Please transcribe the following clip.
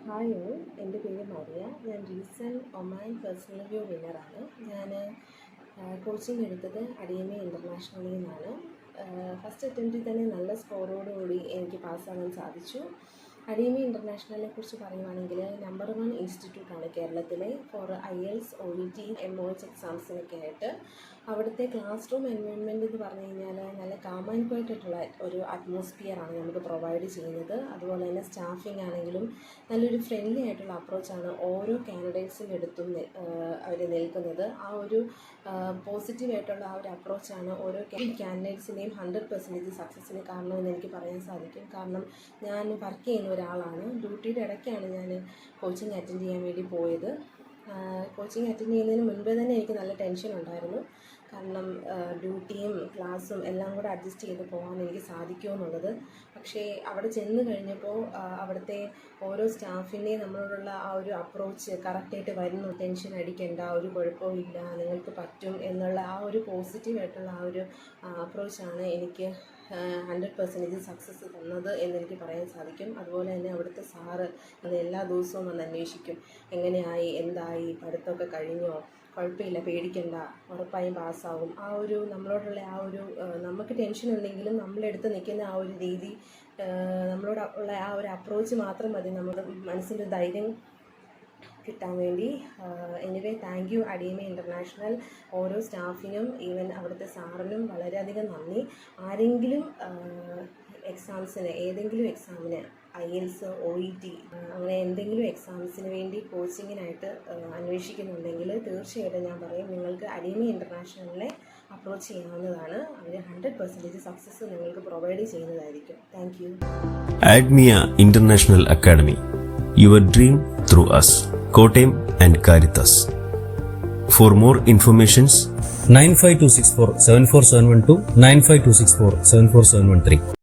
Hi all, എൻ്റെ പേര് Maria. ഞാൻ റീസെൻറ്റ് ഒമാൻ പേഴ്സണൽ റിവ്യൂ വിന്നറാണ്. ഞാൻ കോച്ചിങ് എടുത്തത് അടിയമി ഇൻ്റർനാഷണലിൽ നിന്നാണ്. ഫസ്റ്റ് അറ്റംപ്റ്റിൽ തന്നെ നല്ല സ്കോറോടുകൂടി എനിക്ക് പാസ്സാകാൻ സാധിച്ചു. അടിയമി ഇൻ്റർനാഷണലിനെ കുറിച്ച് പറയുവാണെങ്കിൽ നമ്പർ 1 ഇൻസ്റ്റിറ്റ്യൂട്ടാണ് കേരളത്തിലെ ഫോർ IELTS, OET, MOH എക്സാംസിനൊക്കെ ആയിട്ട്. അവിടുത്തെ ക്ലാസ് റൂം എൻവയോൺമെൻറ്റ് എന്ന് പറഞ്ഞു കഴിഞ്ഞാൽ നല്ല കാം ആൻഡ് ക്വയറ്റ് ആയിട്ടുള്ള ഒരു അറ്റ്മോസ്ഫിയറാണ് നമുക്ക് പ്രൊവൈഡ് ചെയ്യുന്നത്. അതുപോലെ തന്നെ സ്റ്റാഫിംഗ് ആണെങ്കിലും നല്ലൊരു ഫ്രണ്ട്ലി ആയിട്ടുള്ള അപ്രോച്ചാണ് ഓരോ കാൻഡിഡേറ്റ്സിൻ്റെ അടുത്തും അവർ നിൽക്കുന്നത്. ആ ഒരു പോസിറ്റീവായിട്ടുള്ള ആ ഒരു അപ്രോച്ചാണ് ഓരോ കാൻഡിഡേറ്റ്സിൻ്റെയും 100% സക്സസ്സിന് കാരണമെന്ന് എനിക്ക് പറയാൻ സാധിക്കും. കാരണം ഞാൻ വർക്ക് ചെയ്യുന്ന ഒരാളാണ്. ഡ്യൂട്ടിയുടെ ഇടയ്ക്കാണ് ഞാൻ കോച്ചിങ് അറ്റൻഡ് ചെയ്യാൻ വേണ്ടി പോയത്. കോച്ചിങ് അറ്റൻഡ് ചെയ്യുന്നതിന് മുൻപേ തന്നെ എനിക്ക് നല്ല ടെൻഷൻ ഉണ്ടായിരുന്നു. കാരണം ഡ്യൂട്ടിയും ക്ലാസ്സും എല്ലാം കൂടെ അഡ്ജസ്റ്റ് ചെയ്ത് പോകാൻ എനിക്ക് സാധിക്കുമോ എന്നുള്ളത്. പക്ഷേ അവിടെ ചെന്ന് കഴിഞ്ഞപ്പോൾ അവിടുത്തെ ഓരോ സ്റ്റാഫിൻ്റെയും നമ്മളോടുള്ള ആ ഒരു അപ്രോച്ച് കറക്റ്റായിട്ട് വരുന്നു. ടെൻഷൻ അടിക്കേണ്ട, ഒരു കുഴപ്പവും ഇല്ല, നിങ്ങൾക്ക് പറ്റും എന്നുള്ള ആ ഒരു പോസിറ്റീവായിട്ടുള്ള ആ ഒരു അപ്രോച്ചാണ് എനിക്ക് 100% സക്സസ് തന്നത് എന്നെനിക്ക് പറയാൻ സാധിക്കും. അതുപോലെ തന്നെ അവിടുത്തെ സാറ് അത് എല്ലാ ദിവസവും വന്ന് അന്വേഷിക്കും. എങ്ങനെയായി, എന്തായി, പഠിത്തമൊക്കെ കഴിഞ്ഞോ, കുഴപ്പമില്ല, പേടിക്കണ്ട, ഉറപ്പായും പാസ്സാവും. ആ ഒരു നമ്മളോടുള്ള ആ ഒരു നമുക്ക് ടെൻഷൻ ഉണ്ടെങ്കിലും നമ്മളെടുത്ത് നിൽക്കുന്ന ആ ഒരു രീതി, നമ്മളോട് ഉള്ള ആ ഒരു അപ്രോച്ച് മാത്രം മതി നമ്മുടെ മനസ്സിൻ്റെ ധൈര്യം കിട്ടാൻ വേണ്ടി. എനിവേ, താങ്ക് യു അടിയമി ഇൻ്റർനാഷണൽ, ഓരോ സ്റ്റാഫിനും, ഈവൻ അവിടുത്തെ സാറിനും വളരെയധികം നന്ദി. ആരെങ്കിലും എക്സാംസിന്, ഏതെങ്കിലും എക്സാമിന് IELTS, OET അങ്ങനെ എന്തെങ്കിലും എക്സാംസിന് വേണ്ടി കോച്ചിങ്ങിനായിട്ട് അന്വേഷിക്കുന്നുണ്ടെങ്കിൽ തീർച്ചയായിട്ടും ഞാൻ പറയും നിങ്ങൾക്ക് അടിയമി ഇൻ്റർനാഷണലിനെ അപ്രോച്ച് ചെയ്യാവുന്നതാണ്. അവർ 100% സക്സസ് നിങ്ങൾക്ക് പ്രൊവൈഡ് ചെയ്യുന്നതായിരിക്കും. Thank you. ADMIA International Academy, your dream through us. Kottayam and Caritas. For more informations 95264 74712 95264 74713.